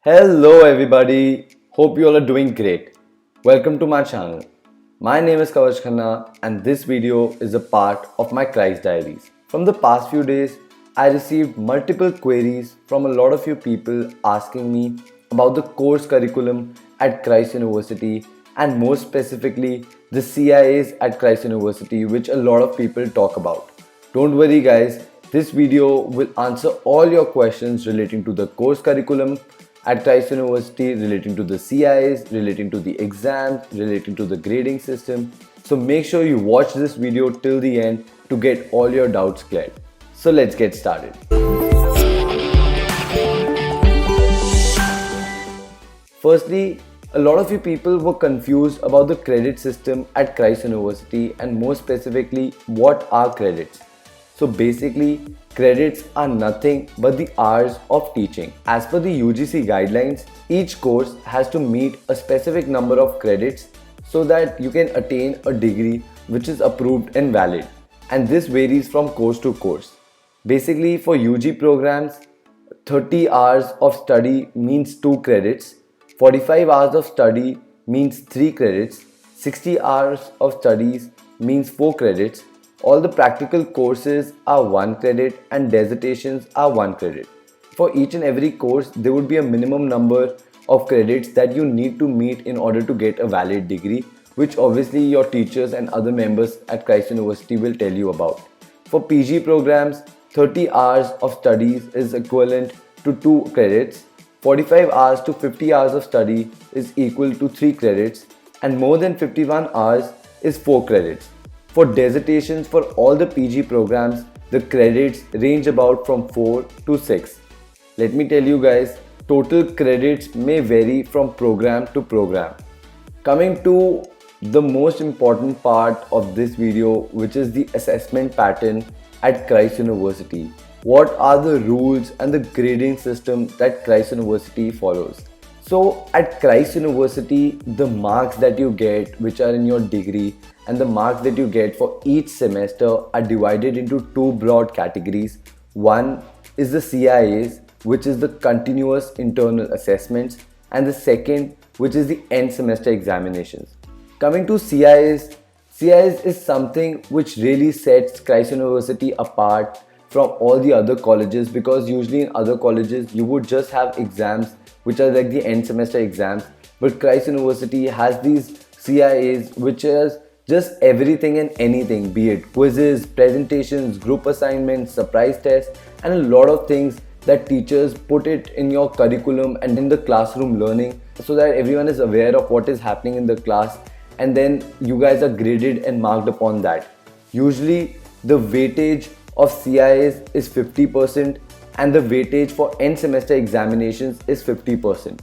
Hello everybody, hope you all are doing great. Welcome to my channel. My name is Kavach Khanna and this video is a part of my Christ Diaries. From the past few days, I received multiple queries from a lot of you people asking me about the course curriculum at Christ University and more specifically the CIAs at Christ University, which a lot of people talk about. Don't worry guys, this video will answer all your questions relating to the course curriculum at Christ University, relating to the CIs, relating to the exams, relating to the grading system. So make sure you watch this video till the end to get all your doubts cleared. So let's get started. Firstly, a lot of you people were confused about the credit system at Christ University and more specifically, what are credits? So basically, credits are nothing but the hours of teaching. As per the UGC guidelines, each course has to meet a specific number of credits so that you can attain a degree which is approved and valid. And this varies from course to course. Basically, for UG programs, 30 hours of study means 2 credits, 45 hours of study means 3 credits, 60 hours of studies means 4 credits. All the practical courses are 1 credit and dissertations are 1 credit. For each and every course, there would be a minimum number of credits that you need to meet in order to get a valid degree, which obviously your teachers and other members at Christ University will tell you about. For PG programs, 30 hours of studies is equivalent to 2 credits, 45 hours to 50 hours of study is equal to 3 credits, and more than 51 hours is 4 credits. For dissertations for all the PG programs, the credits range about from 4 to 6. Let me tell you guys, total credits may vary from program to program. Coming to the most important part of this video, which is the assessment pattern at Christ University. What are the rules and the grading system that Christ University follows? So at Christ University, the marks that you get, which are in your degree, and the marks that you get for each semester are divided into 2 broad categories. One is the CIAs, which is the continuous internal assessments, and the second, which is the end semester examinations. Coming to CIAs is something which really sets Christ University apart from all the other colleges, because usually in other colleges you would just have exams which are like the end semester exams, but Christ University has these CIAs which is just everything and anything, be it quizzes, presentations, group assignments, surprise tests, and a lot of things that teachers put it in your curriculum and in the classroom learning so that everyone is aware of what is happening in the class, and then you guys are graded and marked upon that. Usually the weightage of CIAs is 50% and the weightage for end semester examinations is 50%.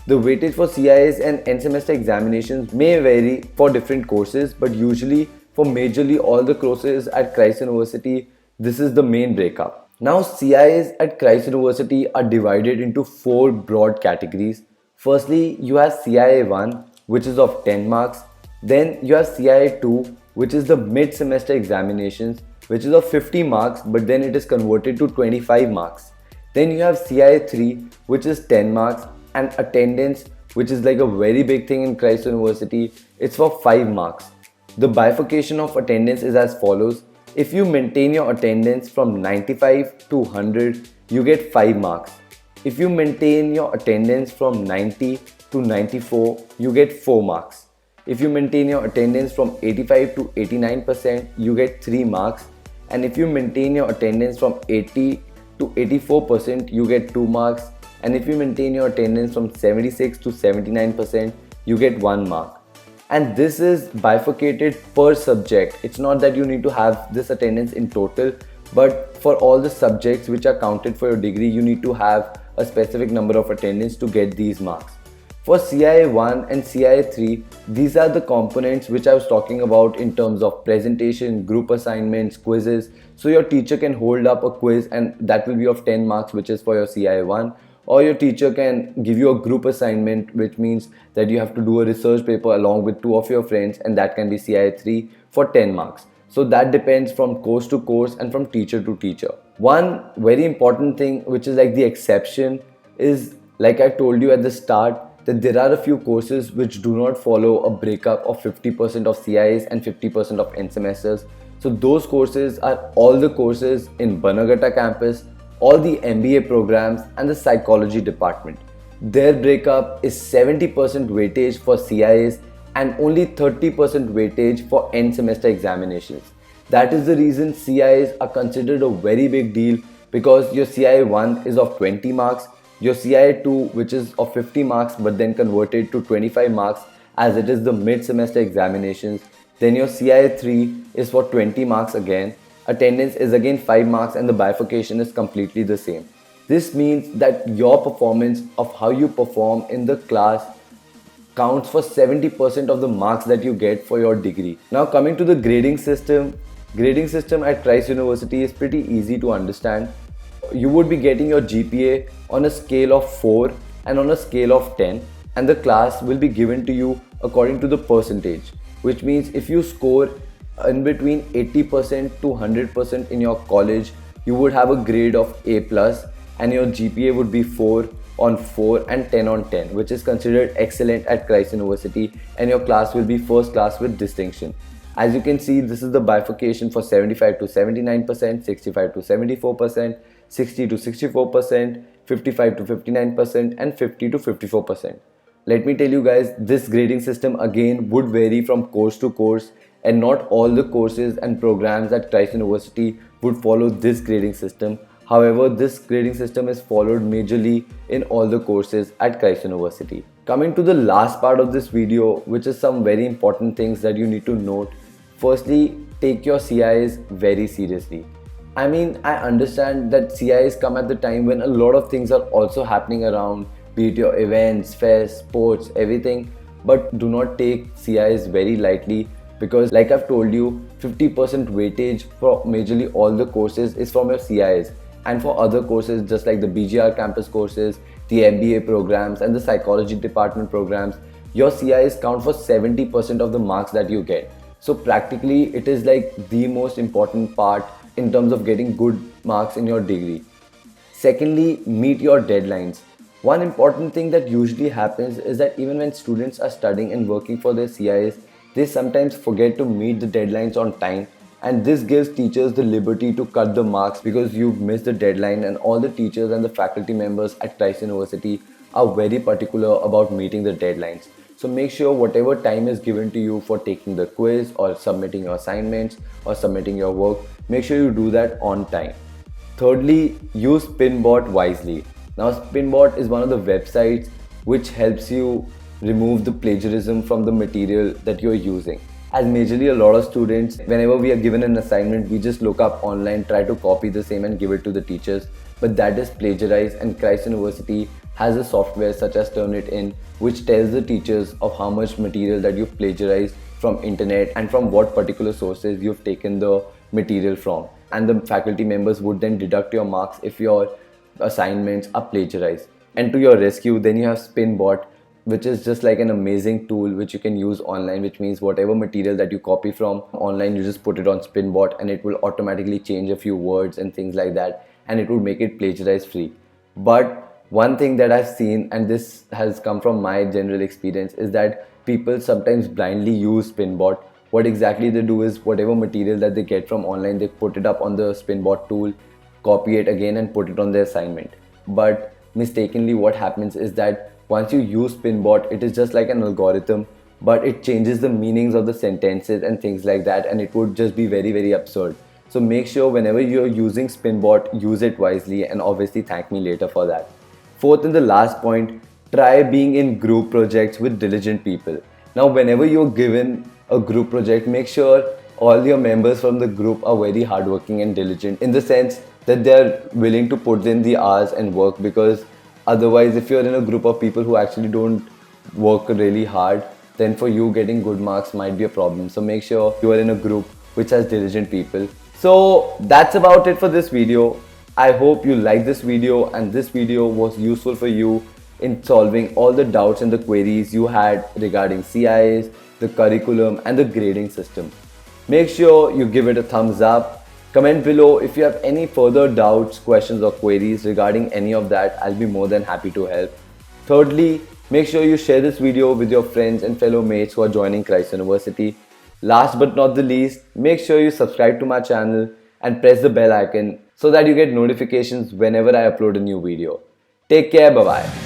The weightage for CIAs and end semester examinations may vary for different courses, but usually for majorly all the courses at Christ University, this is the main breakup. Now CIAs at Christ University are divided into 4 broad categories. Firstly, you have CIA 1, which is of 10 marks. Then you have CIA 2, which is the mid-semester examinations, which is of 50 marks, but then it is converted to 25 marks. Then you have CIA 3, which is 10 marks, and attendance, which is like a very big thing in Christ University, it's for 5 marks. The bifurcation of attendance is as follows. If you maintain your attendance from 95 to 100, you get 5 marks. If you maintain your attendance from 90 to 94, you get 4 marks. If you maintain your attendance from 85 to 89%, you get 3 marks. And if you maintain your attendance from 80 to 84%, you get 2 marks. And if you maintain your attendance from 76 to 79%, you get 1 mark. And this is bifurcated per subject. It's not that you need to have this attendance in total, but for all the subjects which are counted for your degree, you need to have a specific number of attendance to get these marks. For CIA 1 and CIA 3, these are the components which I was talking about in terms of presentation, group assignments, quizzes. So your teacher can hold up a quiz and that will be of 10 marks, which is for your CIA 1. Or your teacher can give you a group assignment, which means that you have to do a research paper along with 2 of your friends, and that can be CIA 3 for 10 marks. So that depends from course to course and from teacher to teacher. One very important thing which is like the exception is Like I told you at the start, that there are a few courses which do not follow a breakup of 50% of CIs and 50% of end semesters. So those courses are all the courses in Banagata campus, all the MBA programs and the psychology department. Their breakup is 70% weightage for CIs and only 30% weightage for end semester examinations. That is the reason CIs are considered a very big deal, because your CI1 is of 20 marks, your CI2 which is of 50 marks but then converted to 25 marks as it is the mid-semester examinations. Then your CI3 is for 20 marks again, attendance is again 5 marks and the bifurcation is completely the same. This means that your performance of how you perform in the class counts for 70% of the marks that you get for your degree. Now coming to the grading system at Christ University is pretty easy to understand. You would be getting your GPA on a scale of 4 and on a scale of 10, and the class will be given to you according to the percentage, which means if you score in between 80% to 100% in your college, you would have a grade of A plus and your GPA would be 4 on 4 and 10 on 10, which is considered excellent at Christ University, and your class will be first class with distinction. As you can see, this is the bifurcation for 75 to 79%, 65 to 74%, 60 to 64%, 55 to 59% and 50 to 54%. Let me tell you guys, this grading system again would vary from course to course, and not all the courses and programs at Christ University would follow this grading system. However, this grading system is followed majorly in all the courses at Christ University. Coming to the last part of this video, which is some very important things that you need to note. Firstly, take your CIs very seriously. I mean, I understand that CIs come at the time when a lot of things are also happening around, be it your events, fests, sports, everything. But do not take CIs very lightly, because like I've told you, 50% weightage for majorly all the courses is from your CIs. And for other courses just like the BGR campus courses, the MBA programs and the psychology department programs, your CIs count for 70% of the marks that you get. So practically it is like the most important part in terms of getting good marks in your degree. Secondly, meet your deadlines. One important thing that usually happens is that even when students are studying and working for their CIs, they sometimes forget to meet the deadlines on time, and this gives teachers the liberty to cut the marks because you've missed the deadline, and all the teachers and the faculty members at Christ University are very particular about meeting the deadlines. So make sure whatever time is given to you for taking the quiz or submitting your assignments or submitting your work, make sure you do that on time. Thirdly, use Spinbot wisely. Now Spinbot is one of the websites which helps you remove the plagiarism from the material that you're using. As majorly a lot of students, whenever we are given an assignment, we just look up online, try to copy the same and give it to the teachers. But that is plagiarized, and Christ University has a software such as Turnitin, which tells the teachers of how much material that you've plagiarized from internet and from what particular sources you've taken the material from. And the faculty members would then deduct your marks if your assignments are plagiarized. And to your rescue, then you have Spinbot, which is just like an amazing tool which you can use online, which means whatever material that you copy from online, you just put it on Spinbot and it will automatically change a few words and things like that, and it would make it plagiarize free. But one thing that I've seen, and this has come from my general experience, is that people sometimes blindly use Spinbot. What exactly they do is whatever material that they get from online, they put it up on the Spinbot tool, copy it again and put it on their assignment. But mistakenly what happens is that once you use Spinbot, it is just like an algorithm, but it changes the meanings of the sentences and things like that, and it would just be very, very absurd. So make sure whenever you're using Spinbot, use it wisely, and obviously thank me later for that. Fourth and the last point, try being in group projects with diligent people. Now whenever you're given a group project, make sure all your members from the group are very hardworking and diligent, in the sense that they're willing to put in the hours and work, because otherwise, if you're in a group of people who actually don't work really hard, then for you getting good marks might be a problem. So make sure you are in a group which has diligent people. So that's about it for this video. I hope you liked this video and this video was useful for you in solving all the doubts and the queries you had regarding CIs, the curriculum and the grading system. Make sure you give it a thumbs up. Comment below if you have any further doubts, questions or queries regarding any of that. I'll be more than happy to help. Thirdly, make sure you share this video with your friends and fellow mates who are joining Christ University. Last but not the least, make sure you subscribe to my channel and press the bell icon so that you get notifications whenever I upload a new video. Take care, bye bye.